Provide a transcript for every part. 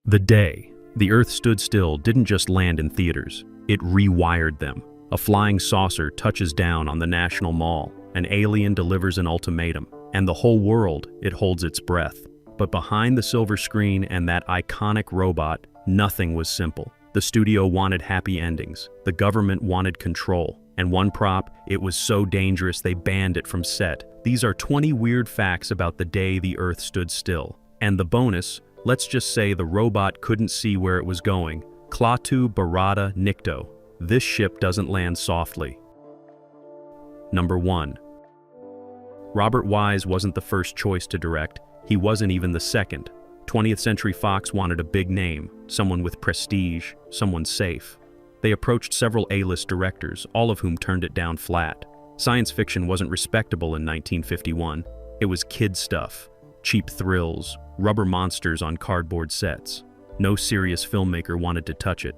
The day the Earth stood still didn't just land in theaters, it rewired them. A flying saucer touches down on the National Mall, an alien delivers an ultimatum, and the whole world, it holds its breath. But behind the silver screen and that iconic robot, nothing was simple. The studio wanted happy endings, the government wanted control, and one prop, it was so dangerous they banned it from set. These are 20 weird facts about the day the Earth stood still. And the bonus, let's just say the robot couldn't see where it was going. Klaatu Barada Nikto. This ship doesn't land softly. Number 1. Robert Wise wasn't the first choice to direct. He wasn't even the second. 20th Century Fox wanted a big name, someone with prestige, someone safe. They approached several A-list directors, all of whom turned it down flat. Science fiction wasn't respectable in 1951. It was kid stuff, cheap thrills, rubber monsters on cardboard sets. No serious filmmaker wanted to touch it.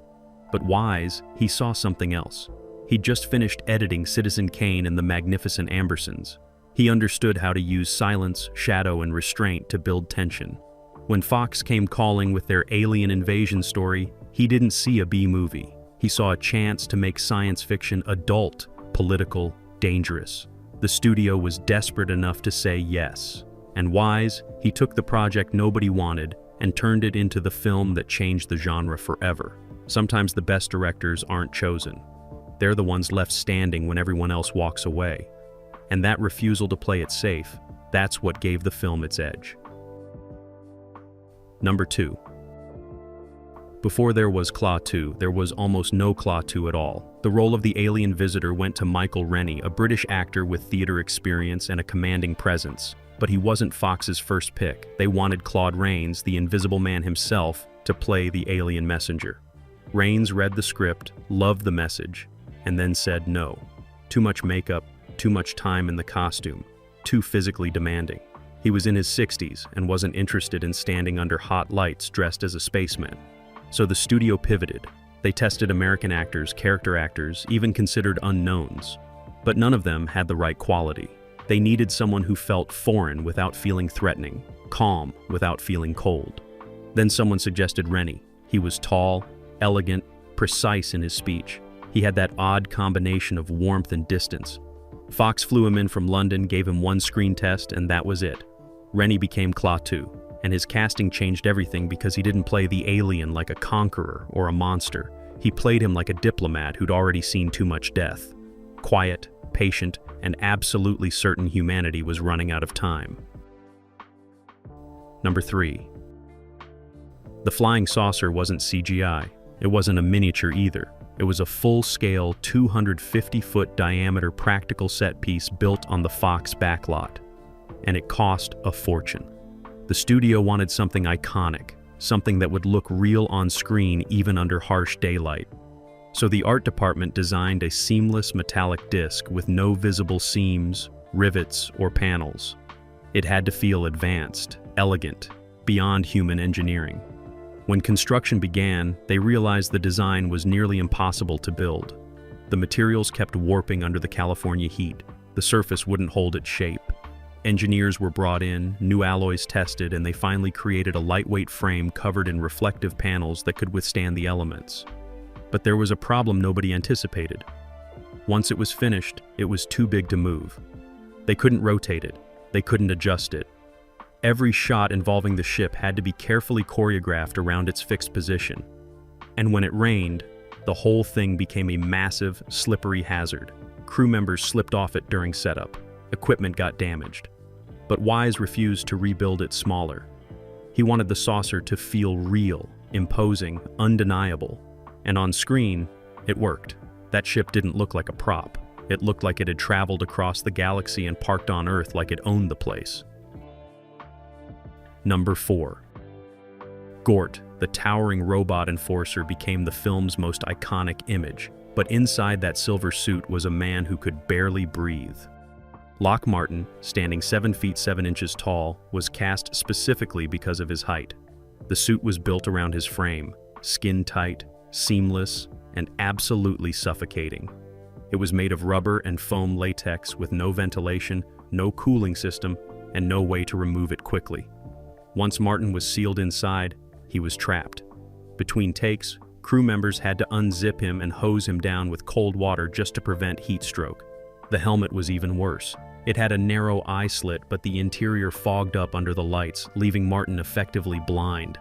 But Wise, he saw something else. He'd just finished editing Citizen Kane and the Magnificent Ambersons. He understood how to use silence, shadow, and restraint to build tension. When Fox came calling with their alien invasion story, he didn't see a B-movie. He saw a chance to make science fiction adult, political, dangerous. The studio was desperate enough to say yes. And Wise, he took the project nobody wanted and turned it into the film that changed the genre forever. Sometimes the best directors aren't chosen. They're the ones left standing when everyone else walks away. And that refusal to play it safe, that's what gave the film its edge. Number 2. Before there was Klaatu, there was almost no Klaatu at all. The role of the alien visitor went to Michael Rennie, a British actor with theater experience and a commanding presence. But he wasn't Fox's first pick. They wanted Claude Rains, the Invisible Man himself, to play the alien messenger. Rains read the script, loved the message, and then said no. Too much makeup, too much time in the costume, too physically demanding. He was in his 60s and wasn't interested in standing under hot lights dressed as a spaceman. So the studio pivoted. They tested American actors, character actors, even considered unknowns. But none of them had the right quality. They needed someone who felt foreign without feeling threatening, calm without feeling cold. Then someone suggested Rennie. He was tall, elegant, precise in his speech. He had that odd combination of warmth and distance. Fox flew him in from London, gave him one screen test, and that was it. Rennie became Klaatu, and his casting changed everything because he didn't play the alien like a conqueror or a monster. He played him like a diplomat who'd already seen too much death. Quiet, patient, and absolutely certain humanity was running out of time. Number 3. The flying saucer wasn't CGI. It wasn't a miniature either. It was a full-scale, 250-foot diameter practical set piece built on the Fox backlot. And it cost a fortune. The studio wanted something iconic, something that would look real on screen even under harsh daylight. So the art department designed a seamless metallic disc with no visible seams, rivets, or panels. It had to feel advanced, elegant, beyond human engineering. When construction began, they realized the design was nearly impossible to build. The materials kept warping under the California heat. The surface wouldn't hold its shape. Engineers were brought in, new alloys tested, and they finally created a lightweight frame covered in reflective panels that could withstand the elements. But there was a problem nobody anticipated. Once it was finished, it was too big to move. They couldn't rotate it. They couldn't adjust it. Every shot involving the ship had to be carefully choreographed around its fixed position. And when it rained, the whole thing became a massive, slippery hazard. Crew members slipped off it during setup. Equipment got damaged. But Wise refused to rebuild it smaller. He wanted the saucer to feel real, imposing, undeniable. And on screen, it worked. That ship didn't look like a prop. It looked like it had traveled across the galaxy and parked on Earth like it owned the place. Number 4. Gort, the towering robot enforcer, became the film's most iconic image. But inside that silver suit was a man who could barely breathe. Lock Martin, standing 7 feet 7 inches tall, was cast specifically because of his height. The suit was built around his frame, skin-tight, seamless, and absolutely suffocating. It was made of rubber and foam latex with no ventilation, no cooling system, and no way to remove it quickly. Once Martin was sealed inside, he He was trapped. Between takes, crew members had to unzip him and hose him down with cold water just to prevent heat stroke. The helmet was even worse. It had a narrow eye slit, but the interior fogged up under the lights, leaving Martin effectively blind.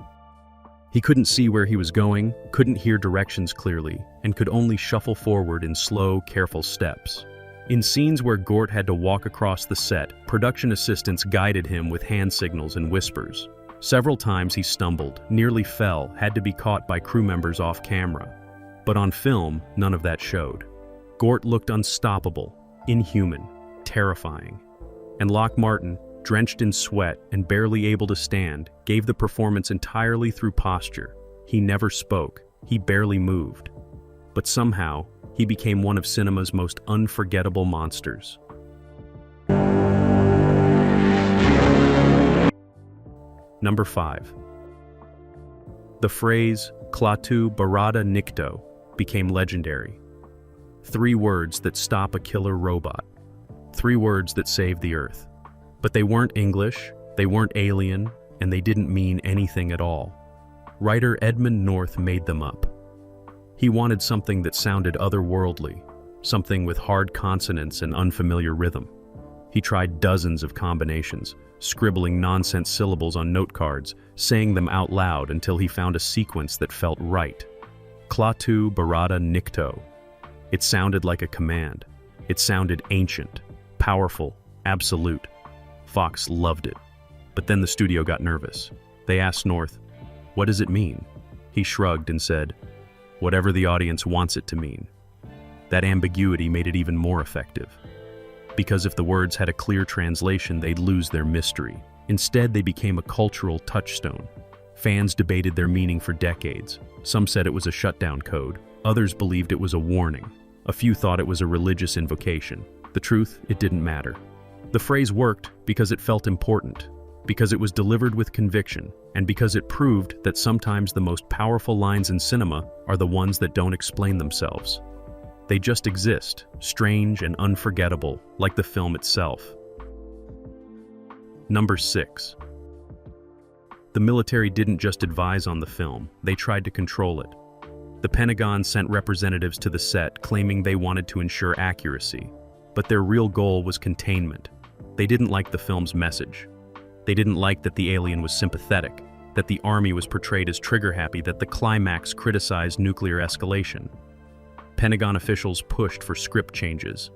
He couldn't see where he was going, couldn't hear directions clearly, and could only shuffle forward in slow, careful steps. In scenes where Gort had to walk across the set, production assistants guided him with hand signals and whispers. Several times he stumbled, nearly fell, had to be caught by crew members off camera. But on film, none of that showed. Gort looked unstoppable, inhuman, terrifying. And Lock Martin, drenched in sweat and barely able to stand, gave the performance entirely through posture. He never spoke, he barely moved. But somehow, he became one of cinema's most unforgettable monsters. Number 5. The phrase, Klaatu Barada Nikto, became legendary. 3 words that stop a killer robot. 3 words that save the Earth. But they weren't English, they weren't alien, and they didn't mean anything at all. Writer Edmund North made them up. He wanted something that sounded otherworldly, something with hard consonants and unfamiliar rhythm. He tried dozens of combinations, scribbling nonsense syllables on note cards, saying them out loud until he found a sequence that felt right. Klaatu Barada Nikto. It sounded like a command. It sounded ancient, powerful, absolute. Fox loved it. But then the studio got nervous. They asked North, "What does it mean?" He shrugged and said, "Whatever the audience wants it to mean." That ambiguity made it even more effective. Because if the words had a clear translation, they'd lose their mystery. Instead, they became a cultural touchstone. Fans debated their meaning for decades. Some said it was a shutdown code. Others believed it was a warning. A few thought it was a religious invocation. The truth, it didn't matter. The phrase worked because it felt important, because it was delivered with conviction, and because it proved that sometimes the most powerful lines in cinema are the ones that don't explain themselves. They just exist, strange and unforgettable, like the film itself. Number 6. The military didn't just advise on the film, they tried to control it. The Pentagon sent representatives to the set claiming they wanted to ensure accuracy, but their real goal was containment. They didn't like the film's message. They didn't like that the alien was sympathetic, that the army was portrayed as trigger-happy, that the climax criticized nuclear escalation. Pentagon officials pushed for script changes.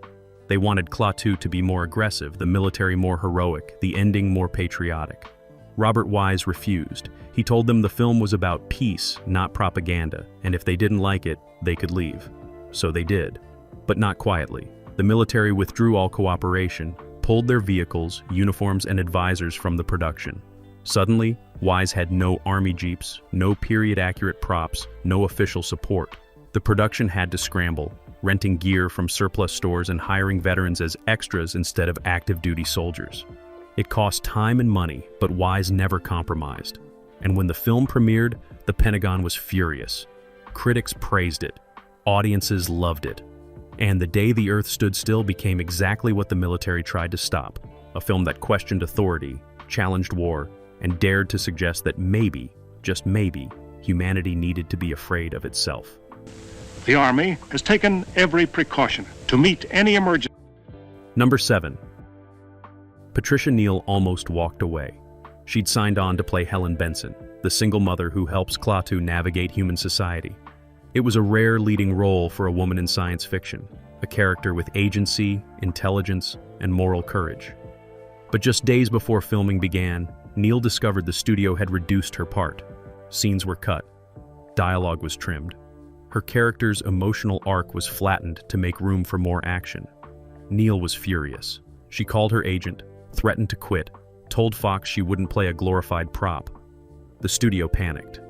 They wanted Klaatu to be more aggressive, the military more heroic, the ending more patriotic. Robert Wise refused. He told them the film was about peace, not propaganda, and if they didn't like it, they could leave. So they did. But not quietly. The military withdrew all cooperation, pulled their vehicles, uniforms, and advisors from the production. Suddenly, Wise had no army jeeps, no period-accurate props, no official support. The production had to scramble, renting gear from surplus stores and hiring veterans as extras instead of active-duty soldiers. It cost time and money, but Wise never compromised. And when the film premiered, the Pentagon was furious. Critics praised it. Audiences loved it. And The Day the Earth Stood Still became exactly what the military tried to stop. A film that questioned authority, challenged war, and dared to suggest that maybe, just maybe, humanity needed to be afraid of itself. The Army has taken every precaution to meet any emergency. Number 7. Patricia Neal almost walked away. She'd signed on to play Helen Benson, the single mother who helps Klaatu navigate human society. It was a rare leading role for a woman in science fiction, a character with agency, intelligence, and moral courage. But just days before filming began, Neal discovered the studio had reduced her part. Scenes were cut. Dialogue was trimmed. Her character's emotional arc was flattened to make room for more action. Neal was furious. She called her agent, threatened to quit, told Fox she wouldn't play a glorified prop. The studio panicked.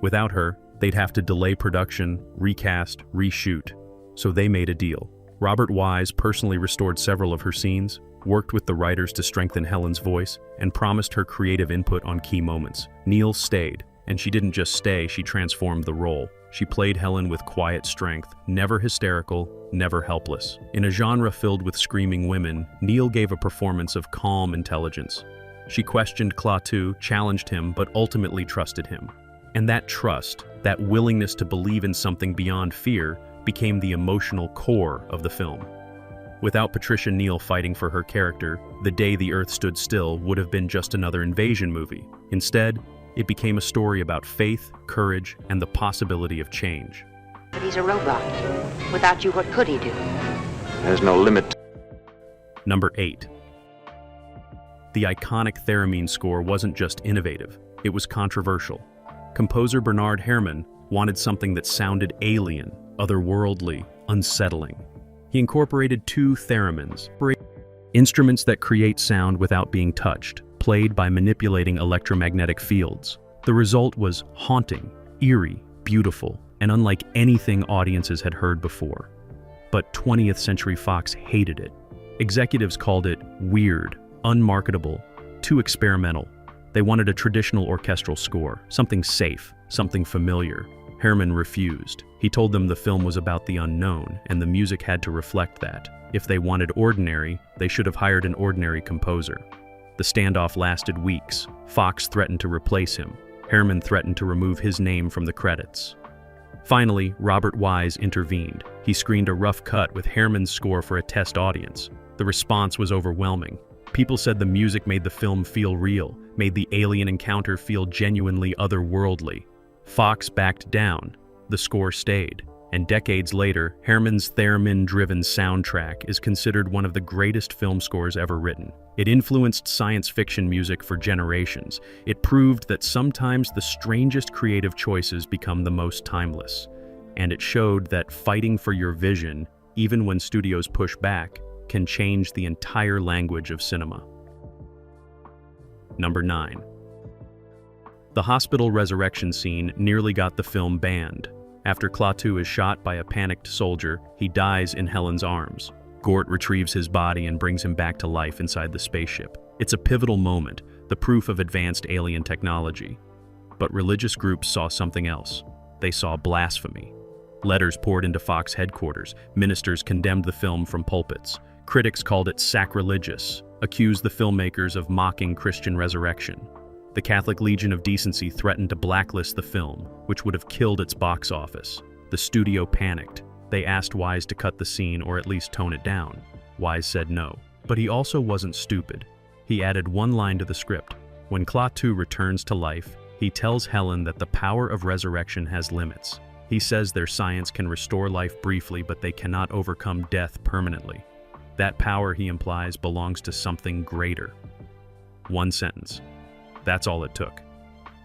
Without her, they'd have to delay production, recast, reshoot. So they made a deal. Robert Wise personally restored several of her scenes, worked with the writers to strengthen Helen's voice, and promised her creative input on key moments. Neal stayed, and she didn't just stay, she transformed the role. She played Helen with quiet strength, never hysterical, never helpless. In a genre filled with screaming women, Neal gave a performance of calm intelligence. She questioned Klaatu, challenged him, but ultimately trusted him. And that trust, that willingness to believe in something beyond fear, became the emotional core of the film. Without Patricia Neal fighting for her character, The Day the Earth Stood Still would have been just another invasion movie. Instead, it became a story about faith, courage, and the possibility of change. But he's a robot. Without you, what could he do? There's no limit. Number 8. The iconic theremin score wasn't just innovative, it was controversial. Composer Bernard Herrmann wanted something that sounded alien, otherworldly, unsettling. He incorporated 2 theremins, instruments that create sound without being touched, played by manipulating electromagnetic fields. The result was haunting, eerie, beautiful, and unlike anything audiences had heard before. But 20th Century Fox hated it. Executives called it weird, unmarketable, too experimental. They wanted a traditional orchestral score, something safe, something familiar. Herrmann refused. He told them the film was about the unknown, and the music had to reflect that. If they wanted ordinary, they should have hired an ordinary composer. The standoff lasted weeks. Fox threatened to replace him. Herrmann threatened to remove his name from the credits. Finally, Robert Wise intervened. He screened a rough cut with Herrmann's score for a test audience. The response was overwhelming. People said the music made the film feel real, made the alien encounter feel genuinely otherworldly. Fox backed down. The score stayed. And decades later, Herrmann's theremin-driven soundtrack is considered one of the greatest film scores ever written. It influenced science fiction music for generations. It proved that sometimes the strangest creative choices become the most timeless. And it showed that fighting for your vision, even when studios push back, can change the entire language of cinema. Number 9. The hospital resurrection scene nearly got the film banned. After Klaatu is shot by a panicked soldier, he dies in Helen's arms. Gort retrieves his body and brings him back to life inside the spaceship. It's a pivotal moment, the proof of advanced alien technology. But religious groups saw something else. They saw blasphemy. Letters poured into Fox headquarters. Ministers condemned the film from pulpits. Critics called it sacrilegious, accused the filmmakers of mocking Christian resurrection. The Catholic Legion of Decency threatened to blacklist the film, which would have killed its box office. The studio panicked. They asked Wise to cut the scene or at least tone it down. Wise said no. But he also wasn't stupid. He added one line to the script. When Klaatu returns to life, he tells Helen that the power of resurrection has limits. He says their science can restore life briefly, but they cannot overcome death permanently. That power, he implies, belongs to something greater. One sentence. That's all it took.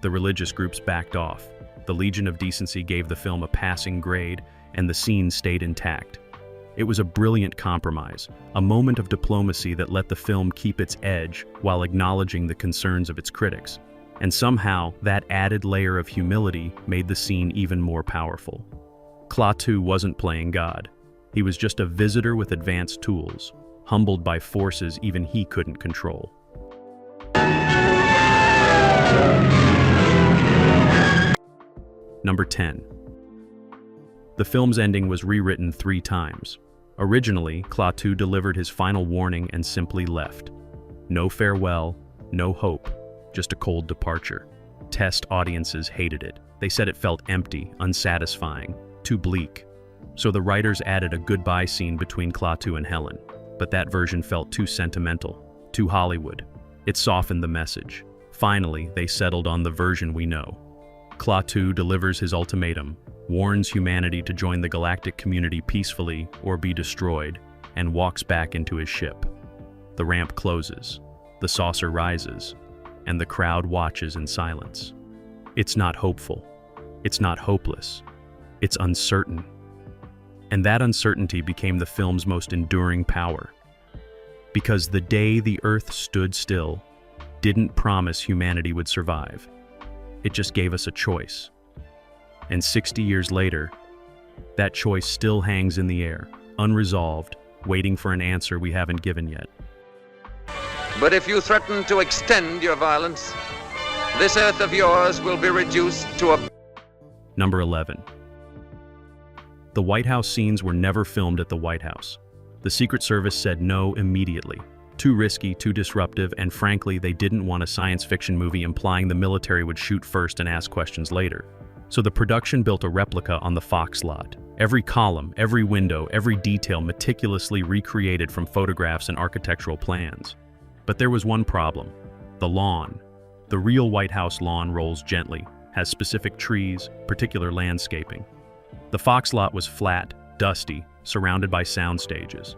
The religious groups backed off. The Legion of Decency gave the film a passing grade, and the scene stayed intact. It was a brilliant compromise, a moment of diplomacy that let the film keep its edge while acknowledging the concerns of its critics. And somehow, that added layer of humility made the scene even more powerful. Klaatu wasn't playing God. He was just a visitor with advanced tools, humbled by forces even he couldn't control. Number 10. The film's ending was rewritten 3 times. Originally, Klaatu delivered his final warning and simply left. No farewell, no hope, just a cold departure. Test audiences hated it. They said it felt empty, unsatisfying, too bleak. So the writers added a goodbye scene between Klaatu and Helen. But that version felt too sentimental, too Hollywood. It softened the message. Finally, they settled on the version we know. Klaatu delivers his ultimatum, warns humanity to join the galactic community peacefully or be destroyed, and walks back into his ship. The ramp closes, the saucer rises, and the crowd watches in silence. It's not hopeful. It's not hopeless. It's uncertain. And that uncertainty became the film's most enduring power. Because The Day the Earth Stood Still didn't promise humanity would survive. It just gave us a choice. And 60 years later, that choice still hangs in the air, unresolved, waiting for an answer we haven't given yet. But if you threaten to extend your violence, this Earth of yours will be reduced to a... Number 11. The White House scenes were never filmed at the White House. The Secret Service said no immediately. Too risky, too disruptive, and frankly, they didn't want a science fiction movie implying the military would shoot first and ask questions later. So the production built a replica on the Fox lot. Every column, every window, every detail meticulously recreated from photographs and architectural plans. But there was one problem: the lawn. The real White House lawn rolls gently, has specific trees, particular landscaping. The Fox lot was flat, dusty, surrounded by sound stages.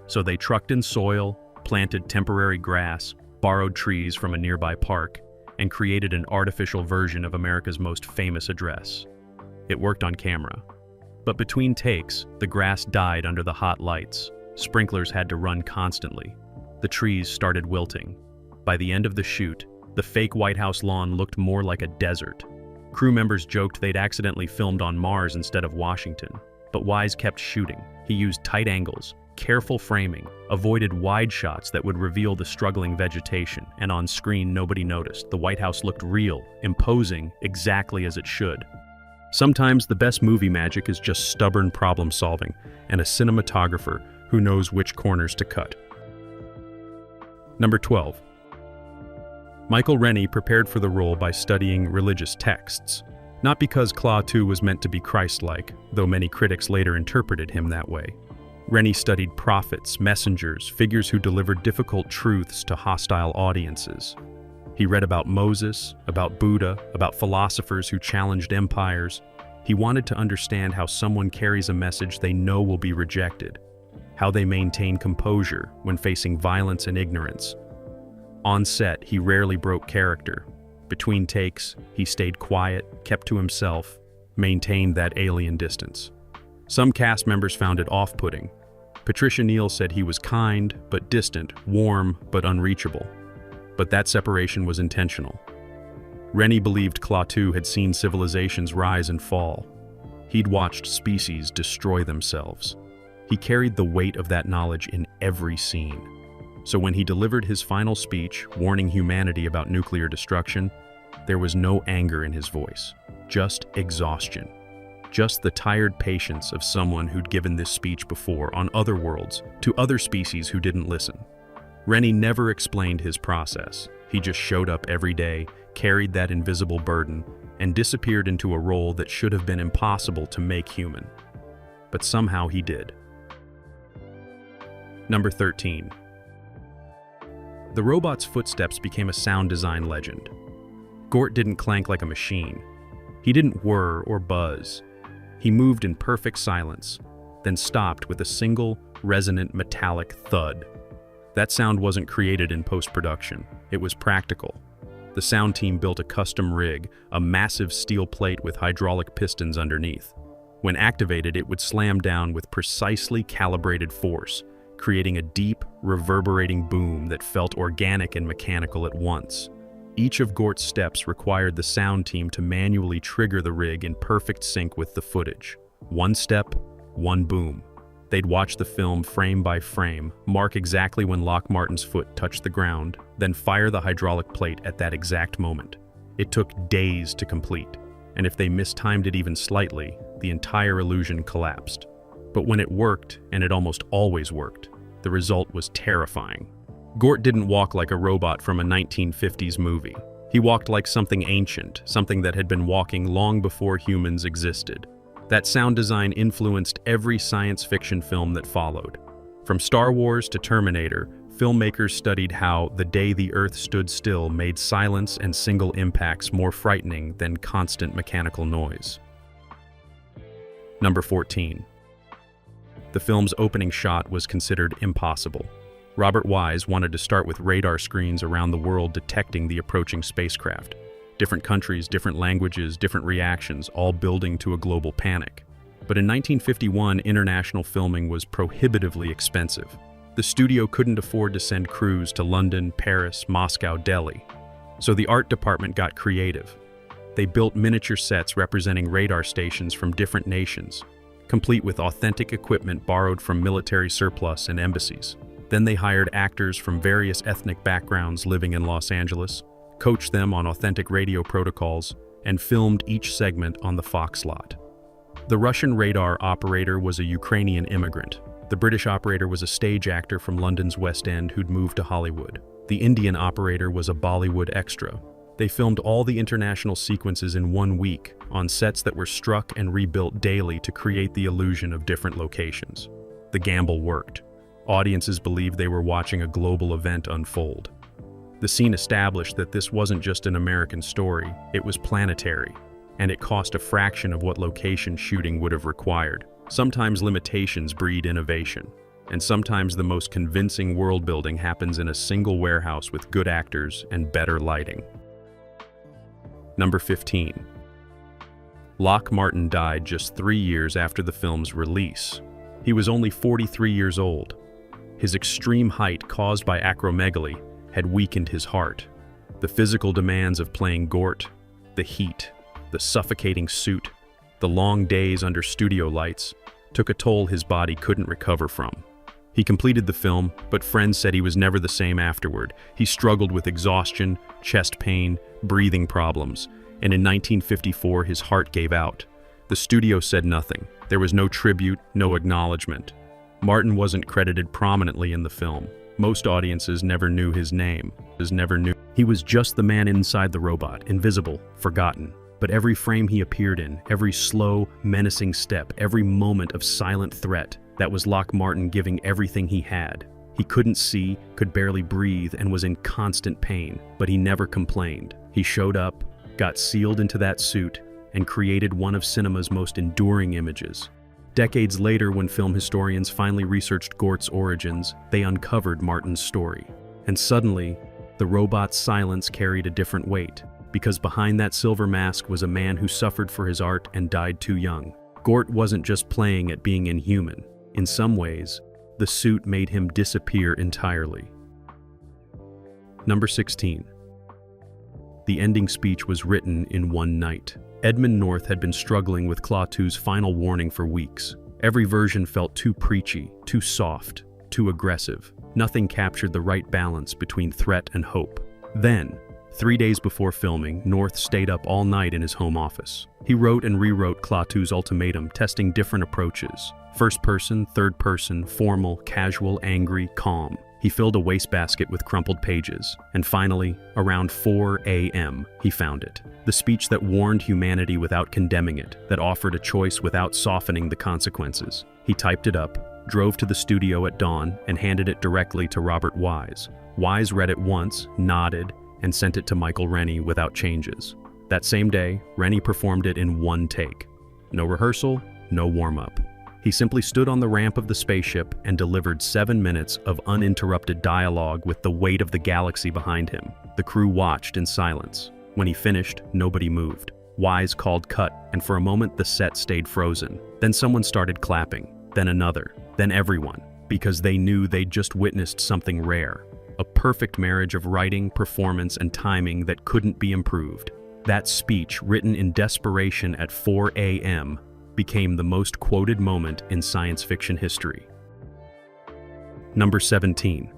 So they trucked in soil, planted temporary grass, borrowed trees from a nearby park, and created an artificial version of America's most famous address. It worked on camera. But between takes, the grass died under the hot lights. Sprinklers had to run constantly. The trees started wilting. By the end of the shoot, the fake White House lawn looked more like a desert. Crew members joked they'd accidentally filmed on Mars instead of Washington. But Wise kept shooting. He used tight angles, careful framing, avoided wide shots that would reveal the struggling vegetation, and on screen nobody noticed. The White House looked real, imposing, exactly as it should. Sometimes the best movie magic is just stubborn problem solving and a cinematographer who knows which corners to cut. Number 12. Michael Rennie prepared for the role by studying religious texts. Not because Claw 2 was meant to be Christ-like, though many critics later interpreted him that way. Rennie studied prophets, messengers, figures who delivered difficult truths to hostile audiences. He read about Moses, about Buddha, about philosophers who challenged empires. He wanted to understand how someone carries a message they know will be rejected, how they maintain composure when facing violence and ignorance. On set, he rarely broke character. Between takes, he stayed quiet, kept to himself, maintained that alien distance. Some cast members found it off-putting. Patricia Neal said he was kind but distant, warm but unreachable. But that separation was intentional. Rennie believed Klaatu had seen civilizations rise and fall. He'd watched species destroy themselves. He carried the weight of that knowledge in every scene. So when he delivered his final speech, warning humanity about nuclear destruction, there was no anger in his voice, just exhaustion. Just the tired patience of someone who'd given this speech before on other worlds to other species who didn't listen. Rennie never explained his process. He just showed up every day, carried that invisible burden, and disappeared into a role that should have been impossible to make human. But somehow he did. Number 13. The robot's footsteps became a sound design legend. Gort didn't clank like a machine. He didn't whir or buzz. He moved in perfect silence, then stopped with a single, resonant, metallic thud. That sound wasn't created in post-production. It was practical. The sound team built a custom rig, a massive steel plate with hydraulic pistons underneath. When activated, it would slam down with precisely calibrated force, creating a deep, reverberating boom that felt organic and mechanical at once. Each of Gort's steps required the sound team to manually trigger the rig in perfect sync with the footage. One step, one boom. They'd watch the film frame by frame, mark exactly when Lock Martin's foot touched the ground, then fire the hydraulic plate at that exact moment. It took days to complete, and if they mistimed it even slightly, the entire illusion collapsed. But when it worked, and it almost always worked, the result was terrifying. Gort didn't walk like a robot from a 1950s movie. He walked like something ancient, something that had been walking long before humans existed. That sound design influenced every science fiction film that followed. From Star Wars to Terminator, filmmakers studied how The Day the Earth Stood Still made silence and single impacts more frightening than constant mechanical noise. Number 14. The film's opening shot was considered impossible. Robert Wise wanted to start with radar screens around the world detecting the approaching spacecraft. Different countries, different languages, different reactions, all building to a global panic. But in 1951, international filming was prohibitively expensive. The studio couldn't afford to send crews to London, Paris, Moscow, Delhi. So the art department got creative. They built miniature sets representing radar stations from different nations, complete with authentic equipment borrowed from military surplus and embassies. Then they hired actors from various ethnic backgrounds living in Los Angeles, coached them on authentic radio protocols, and filmed each segment on the Fox lot. The Russian radar operator was a Ukrainian immigrant. The British operator was a stage actor from London's West End who'd moved to Hollywood. The Indian operator was a Bollywood extra. They filmed all the international sequences in 1 week on sets that were struck and rebuilt daily to create the illusion of different locations. The gamble worked. Audiences believed they were watching a global event unfold. The scene established that this wasn't just an American story, it was planetary, and it cost a fraction of what location shooting would have required. Sometimes limitations breed innovation, and sometimes the most convincing world building happens in a single warehouse with good actors and better lighting. Number 15. Lock Martin died just 3 years after the film's release. He was only 43 years old. His extreme height caused by acromegaly had weakened his heart. The physical demands of playing Gort, the heat, the suffocating suit, the long days under studio lights, took a toll his body couldn't recover from. He completed the film, but friends said he was never the same afterward. He struggled with exhaustion, chest pain, breathing problems, and in 1954 his heart gave out. The studio said nothing. There was no tribute, no acknowledgement. Martin wasn't credited prominently in the film. Most audiences never knew his name. He was just the man inside the robot, invisible, forgotten. But every frame he appeared in, every slow, menacing step, every moment of silent threat, that was Lock Martin giving everything he had. He couldn't see, could barely breathe, and was in constant pain, but he never complained. He showed up, got sealed into that suit, and created one of cinema's most enduring images. Decades later, when film historians finally researched Gort's origins, they uncovered Martin's story. And suddenly, the robot's silence carried a different weight, because behind that silver mask was a man who suffered for his art and died too young. Gort wasn't just playing at being inhuman. In some ways, the suit made him disappear entirely. Number 16. The ending speech was written in one night. Edmund North had been struggling with Klaatu's final warning for weeks. Every version felt too preachy, too soft, too aggressive. Nothing captured the right balance between threat and hope. Then, 3 days before filming, North stayed up all night in his home office. He wrote and rewrote Klaatu's ultimatum, testing different approaches. First person, third person, formal, casual, angry, calm. He filled a wastebasket with crumpled pages, and finally, around 4 a.m., he found it. The speech that warned humanity without condemning it, that offered a choice without softening the consequences. He typed it up, drove to the studio at dawn, and handed it directly to Robert Wise. Wise read it once, nodded, and sent it to Michael Rennie without changes. That same day, Rennie performed it in one take. No rehearsal, no warm-up. He simply stood on the ramp of the spaceship and delivered 7 minutes of uninterrupted dialogue with the weight of the galaxy behind him. The crew watched in silence. When he finished, nobody moved. Wise called cut, and for a moment the set stayed frozen. Then someone started clapping, then another, then everyone, because they knew they'd just witnessed something rare. A perfect marriage of writing, performance, and timing that couldn't be improved. That speech, written in desperation at 4 a.m., became the most quoted moment in science fiction history. Number 17.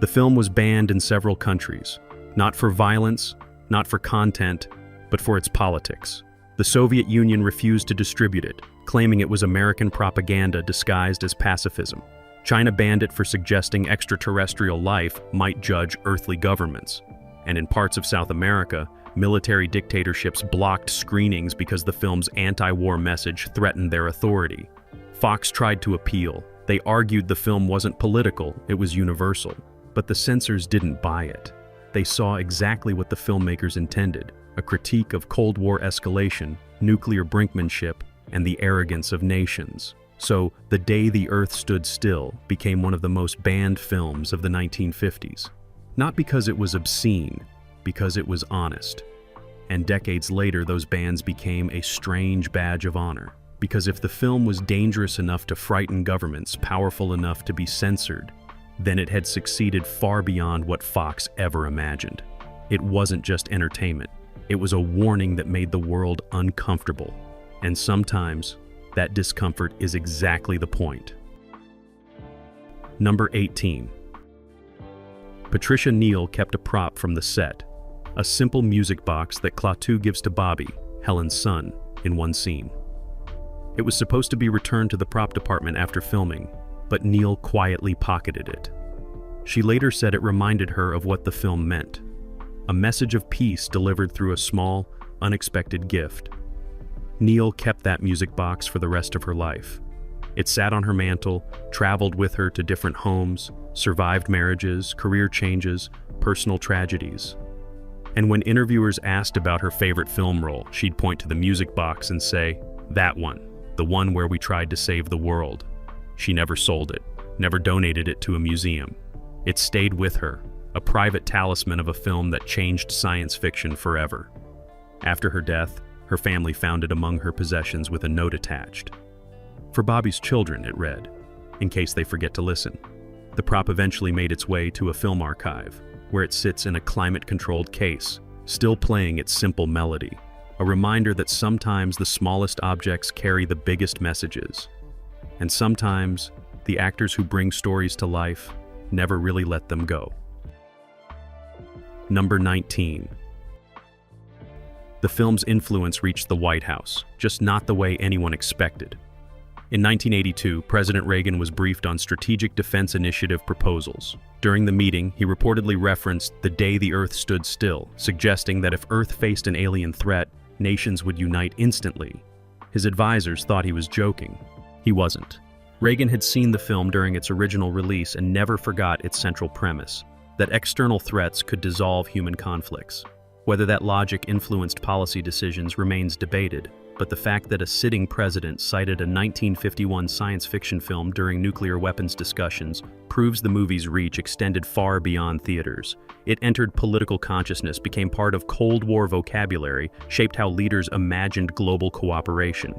The film was banned in several countries, not for violence, not for content, but for its politics. The Soviet Union refused to distribute it, claiming it was American propaganda disguised as pacifism. China banned it for suggesting extraterrestrial life might judge earthly governments. And in parts of South America, military dictatorships blocked screenings because the film's anti-war message threatened their authority. Fox tried to appeal. They argued the film wasn't political, it was universal. But the censors didn't buy it. They saw exactly what the filmmakers intended, a critique of Cold War escalation, nuclear brinkmanship, and the arrogance of nations. So, The Day the Earth Stood Still became one of the most banned films of the 1950s. Not because it was obscene, because it was honest. And decades later, those bans became a strange badge of honor. Because if the film was dangerous enough to frighten governments, powerful enough to be censored, then it had succeeded far beyond what Fox ever imagined. It wasn't just entertainment. It was a warning that made the world uncomfortable. And sometimes, that discomfort is exactly the point. Number 18. Patricia Neal kept a prop from the set, a simple music box that Klaatu gives to Bobby, Helen's son, in one scene. It was supposed to be returned to the prop department after filming, but Neil quietly pocketed it. She later said it reminded her of what the film meant, a message of peace delivered through a small, unexpected gift. Neil kept that music box for the rest of her life. It sat on her mantle, traveled with her to different homes, survived marriages, career changes, personal tragedies. And when interviewers asked about her favorite film role, she'd point to the music box and say, "That one, the one where we tried to save the world." She never sold it, never donated it to a museum. It stayed with her, a private talisman of a film that changed science fiction forever. After her death, her family found it among her possessions with a note attached. "For Bobby's children," it read, in case they forget to listen. The prop eventually made its way to a film archive, where it sits in a climate-controlled case, still playing its simple melody, a reminder that sometimes the smallest objects carry the biggest messages. And sometimes, the actors who bring stories to life never really let them go. Number 19. The film's influence reached the White House, just not the way anyone expected. In 1982, President Reagan was briefed on Strategic Defense Initiative proposals. During the meeting, he reportedly referenced "the day the Earth stood still," suggesting that if Earth faced an alien threat, nations would unite instantly. His advisors thought he was joking. He wasn't. Reagan had seen the film during its original release and never forgot its central premise, that external threats could dissolve human conflicts. Whether that logic influenced policy decisions remains debated, but the fact that a sitting president cited a 1951 science fiction film during nuclear weapons discussions proves the movie's reach extended far beyond theaters. It entered political consciousness, became part of Cold War vocabulary, shaped how leaders imagined global cooperation.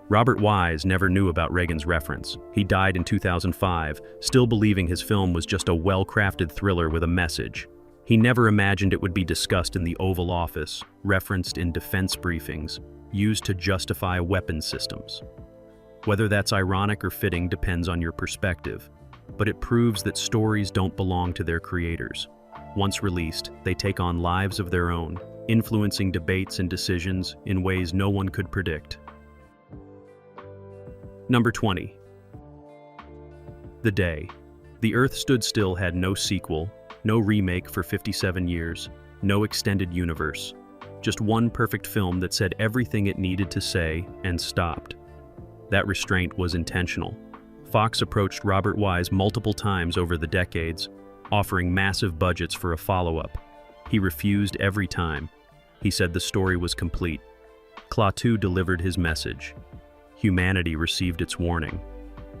Robert Wise never knew about Reagan's reference. He died in 2005, still believing his film was just a well-crafted thriller with a message. He never imagined it would be discussed in the Oval Office, referenced in defense briefings, used to justify weapons systems. Whether that's ironic or fitting depends on your perspective, but it proves that stories don't belong to their creators. Once released, they take on lives of their own, influencing debates and decisions in ways no one could predict. Number 20. The Day. The Earth Stood Still had no sequel, no remake for 57 years, no extended universe. Just one perfect film that said everything it needed to say and stopped. That restraint was intentional. Fox approached Robert Wise multiple times over the decades, offering massive budgets for a follow-up. He refused every time. He said the story was complete. Klaatu delivered his message. Humanity received its warning.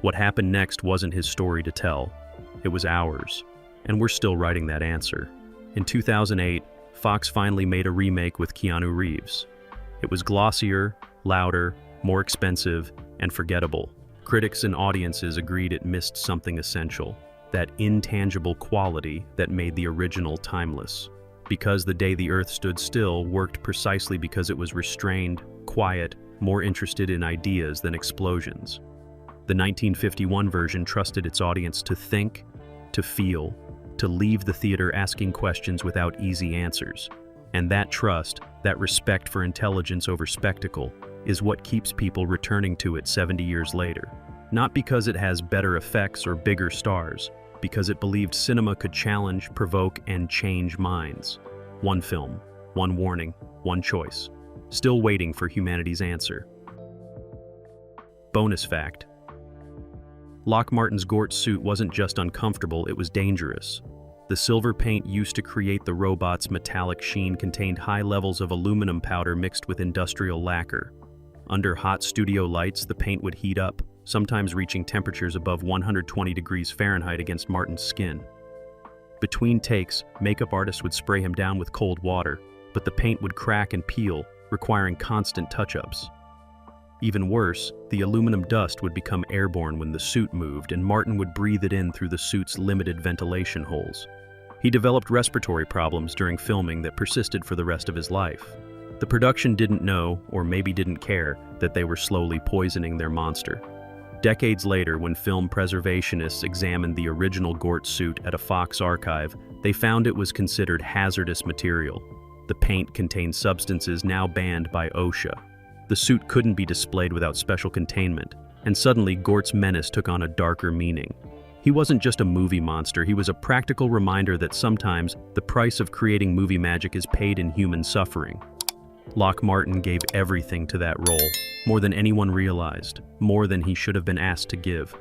What happened next wasn't his story to tell. It was ours, and we're still writing that answer. In 2008, Fox finally made a remake with Keanu Reeves. It was glossier, louder, more expensive, and forgettable. Critics and audiences agreed it missed something essential, that intangible quality that made the original timeless. Because The Day the Earth Stood Still worked precisely because it was restrained, quiet, more interested in ideas than explosions. The 1951 version trusted its audience to think, to feel, to leave the theater asking questions without easy answers. And that trust, that respect for intelligence over spectacle, is what keeps people returning to it 70 years later. Not because it has better effects or bigger stars, because it believed cinema could challenge, provoke, and change minds. One film, one warning, one choice. Still waiting for humanity's answer. Bonus fact. Lock Martin's Gort suit wasn't just uncomfortable, it was dangerous. The silver paint used to create the robot's metallic sheen contained high levels of aluminum powder mixed with industrial lacquer. Under hot studio lights, the paint would heat up, sometimes reaching temperatures above 120 degrees Fahrenheit against Martin's skin. Between takes, makeup artists would spray him down with cold water, but the paint would crack and peel, requiring constant touch-ups. Even worse, the aluminum dust would become airborne when the suit moved, and Martin would breathe it in through the suit's limited ventilation holes. He developed respiratory problems during filming that persisted for the rest of his life. The production didn't know, or maybe didn't care, that they were slowly poisoning their monster. Decades later, when film preservationists examined the original Gort suit at a Fox archive, they found it was considered hazardous material. The paint contained substances now banned by OSHA. The suit couldn't be displayed without special containment, and suddenly Gort's menace took on a darker meaning. He wasn't just a movie monster, he was a practical reminder that sometimes the price of creating movie magic is paid in human suffering. Lock Martin gave everything to that role, more than anyone realized, more than he should have been asked to give.